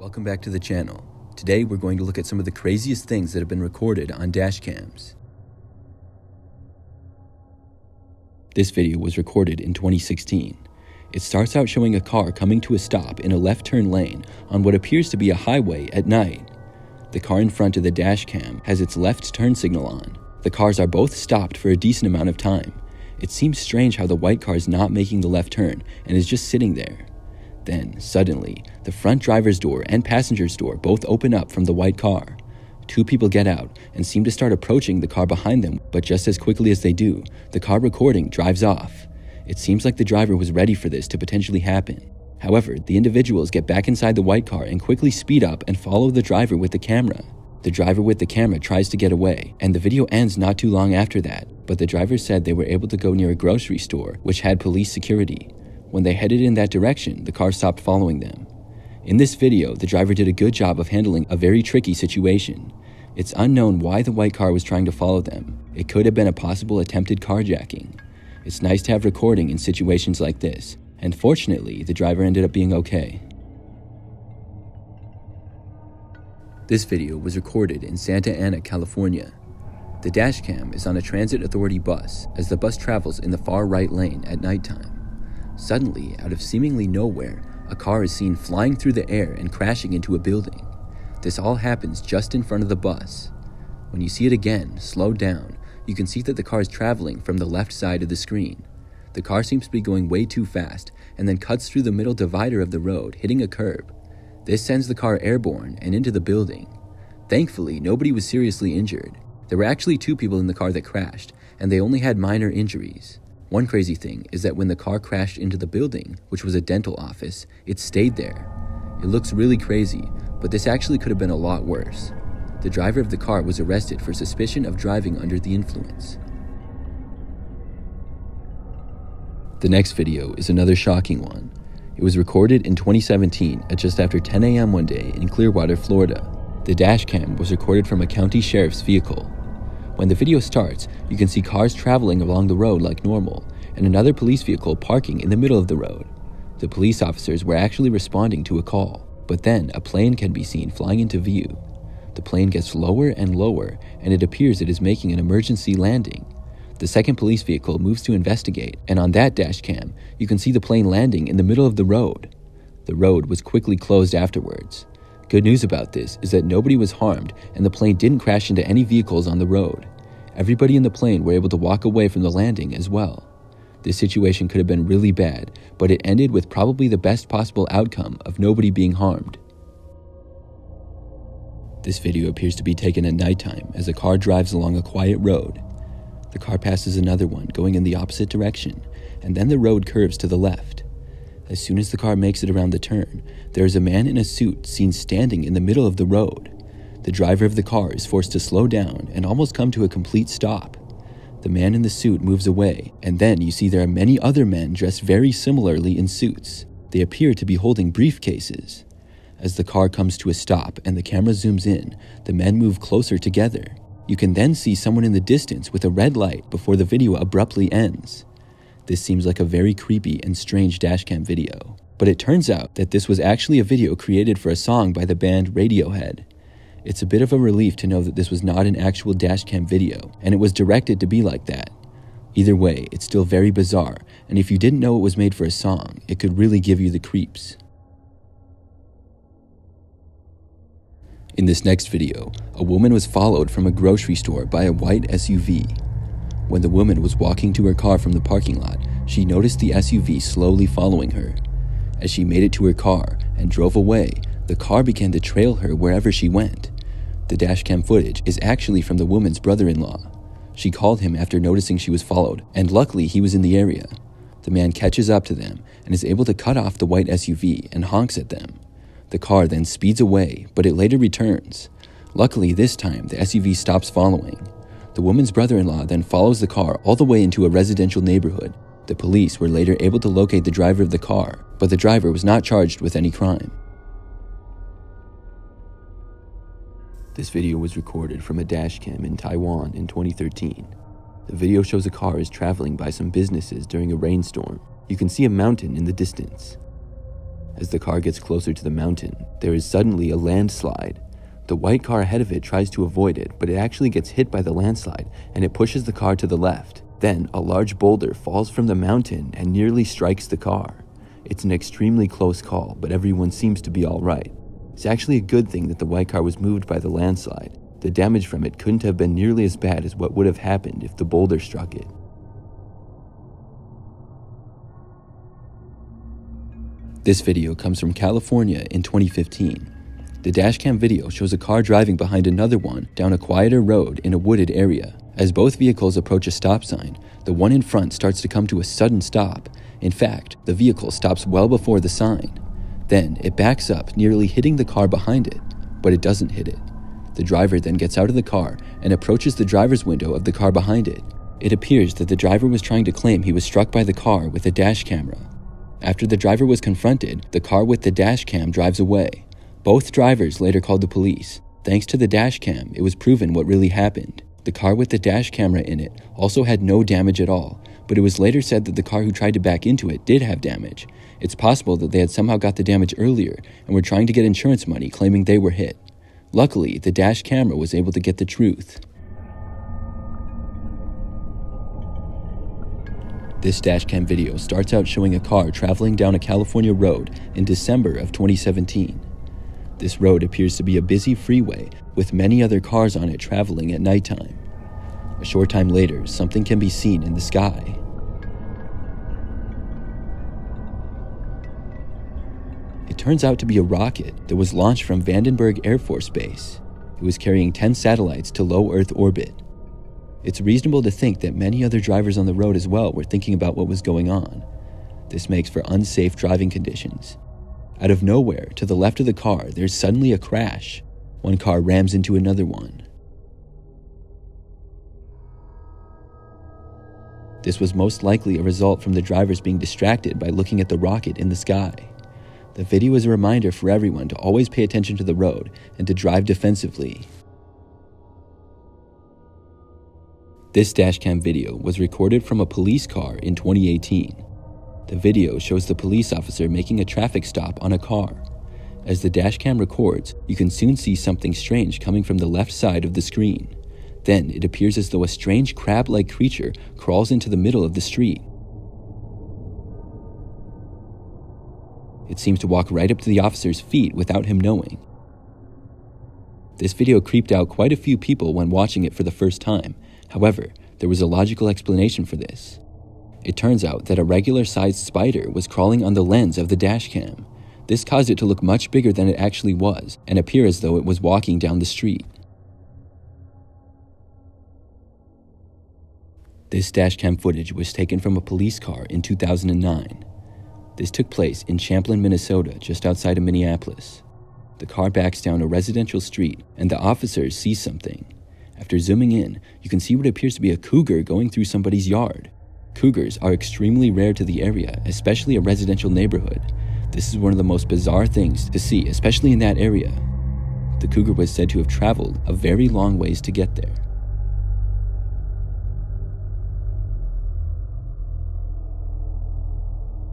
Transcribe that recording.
Welcome back to the channel. Today we're going to look at some of the craziest things that have been recorded on dash cams. This video was recorded in 2016. It starts out showing a car coming to a stop in a left turn lane on what appears to be a highway at night. The car in front of the dash cam has its left turn signal on. The cars are both stopped for a decent amount of time. It seems strange how the white car is not making the left turn and is just sitting there. Then, suddenly, the front driver's door and passenger's door both open up from the white car. Two people get out and seem to start approaching the car behind them, but just as quickly as they do, the car recording drives off. It seems like the driver was ready for this to potentially happen. However, the individuals get back inside the white car and quickly speed up and follow the driver with the camera. The driver with the camera tries to get away, and the video ends not too long after that, but the driver said they were able to go near a grocery store, which had police security. When they headed in that direction, the car stopped following them. In this video, the driver did a good job of handling a very tricky situation. It's unknown why the white car was trying to follow them. It could have been a possible attempted carjacking. It's nice to have recording in situations like this, and fortunately, the driver ended up being okay. This video was recorded in Santa Ana, California. The dash cam is on a transit authority bus as the bus travels in the far right lane at nighttime. Suddenly, out of seemingly nowhere, a car is seen flying through the air and crashing into a building. This all happens just in front of the bus. When you see it again, slowed down, you can see that the car is traveling from the left side of the screen. The car seems to be going way too fast and then cuts through the middle divider of the road, hitting a curb. This sends the car airborne and into the building. Thankfully, nobody was seriously injured. There were actually two people in the car that crashed, and they only had minor injuries. One crazy thing is that when the car crashed into the building, which was a dental office, it stayed there. It looks really crazy, but this actually could have been a lot worse. The driver of the car was arrested for suspicion of driving under the influence. The next video is another shocking one. It was recorded in 2017 at just after 10 a.m. one day in Clearwater, Florida. The dash cam was recorded from a county sheriff's vehicle. When the video starts, you can see cars traveling along the road like normal, and another police vehicle parking in the middle of the road. The police officers were actually responding to a call, but then a plane can be seen flying into view. The plane gets lower and lower, and it appears it is making an emergency landing. The second police vehicle moves to investigate, and on that dash cam, you can see the plane landing in the middle of the road. The road was quickly closed afterwards. Good news about this is that nobody was harmed and the plane didn't crash into any vehicles on the road. Everybody in the plane were able to walk away from the landing as well. This situation could have been really bad, but it ended with probably the best possible outcome of nobody being harmed. This video appears to be taken at nighttime as a car drives along a quiet road. The car passes another one going in the opposite direction, and then the road curves to the left. As soon as the car makes it around the turn, there is a man in a suit seen standing in the middle of the road. The driver of the car is forced to slow down and almost come to a complete stop. The man in the suit moves away, and then you see there are many other men dressed very similarly in suits. They appear to be holding briefcases. As the car comes to a stop and the camera zooms in, the men move closer together. You can then see someone in the distance with a red light before the video abruptly ends. This seems like a very creepy and strange dashcam video, but it turns out that this was actually a video created for a song by the band Radiohead. It's a bit of a relief to know that this was not an actual dashcam video, and it was directed to be like that. Either way, it's still very bizarre, and if you didn't know it was made for a song, it could really give you the creeps. In this next video, a woman was followed from a grocery store by a white SUV. When the woman was walking to her car from the parking lot, she noticed the SUV slowly following her. As she made it to her car and drove away, the car began to trail her wherever she went. The dashcam footage is actually from the woman's brother-in-law. She called him after noticing she was followed, and luckily he was in the area. The man catches up to them and is able to cut off the white SUV and honks at them. The car then speeds away, but it later returns. Luckily this time, the SUV stops following. The woman's brother-in-law then follows the car all the way into a residential neighborhood. The police were later able to locate the driver of the car, but the driver was not charged with any crime. This video was recorded from a dashcam in Taiwan in 2013. The video shows a car is traveling by some businesses during a rainstorm. You can see a mountain in the distance. As the car gets closer to the mountain, there is suddenly a landslide. The white car ahead of it tries to avoid it, but it actually gets hit by the landslide and it pushes the car to the left. Then, a large boulder falls from the mountain and nearly strikes the car. It's an extremely close call, but everyone seems to be alright. It's actually a good thing that the white car was moved by the landslide. The damage from it couldn't have been nearly as bad as what would have happened if the boulder struck it. This video comes from California in 2015. The dashcam video shows a car driving behind another one down a quieter road in a wooded area. As both vehicles approach a stop sign, the one in front starts to come to a sudden stop. In fact, the vehicle stops well before the sign. Then it backs up, nearly hitting the car behind it, but it doesn't hit it. The driver then gets out of the car and approaches the driver's window of the car behind it. It appears that the driver was trying to claim he was struck by the car with a dash camera. After the driver was confronted, the car with the dash cam drives away. Both drivers later called the police. Thanks to the dash cam, it was proven what really happened. The car with the dash camera in it also had no damage at all, but it was later said that the car who tried to back into it did have damage. It's possible that they had somehow got the damage earlier and were trying to get insurance money claiming they were hit. Luckily, the dash camera was able to get the truth. This dashcam video starts out showing a car traveling down a California road in December of 2017. This road appears to be a busy freeway with many other cars on it traveling at nighttime. A short time later, something can be seen in the sky. It turns out to be a rocket that was launched from Vandenberg Air Force Base. It was carrying 10 satellites to low Earth orbit. It's reasonable to think that many other drivers on the road as well were thinking about what was going on. This makes for unsafe driving conditions. Out of nowhere, to the left of the car, there's suddenly a crash. One car rams into another one. This was most likely a result from the drivers being distracted by looking at the rocket in the sky. The video is a reminder for everyone to always pay attention to the road and to drive defensively. This dashcam video was recorded from a police car in 2018. The video shows the police officer making a traffic stop on a car. As the dashcam records, you can soon see something strange coming from the left side of the screen. Then it appears as though a strange crab-like creature crawls into the middle of the street. It seems to walk right up to the officer's feet without him knowing. This video creeped out quite a few people when watching it for the first time. However, there was a logical explanation for this. It turns out that a regular-sized spider was crawling on the lens of the dashcam. This caused it to look much bigger than it actually was and appear as though it was walking down the street. This dashcam footage was taken from a police car in 2009. This took place in Champlin, Minnesota, just outside of Minneapolis. The car backs down a residential street and the officers see something. After zooming in, you can see what appears to be a cougar going through somebody's yard. Cougars are extremely rare to the area, especially a residential neighborhood. This is one of the most bizarre things to see, especially in that area. The cougar was said to have traveled a very long ways to get there.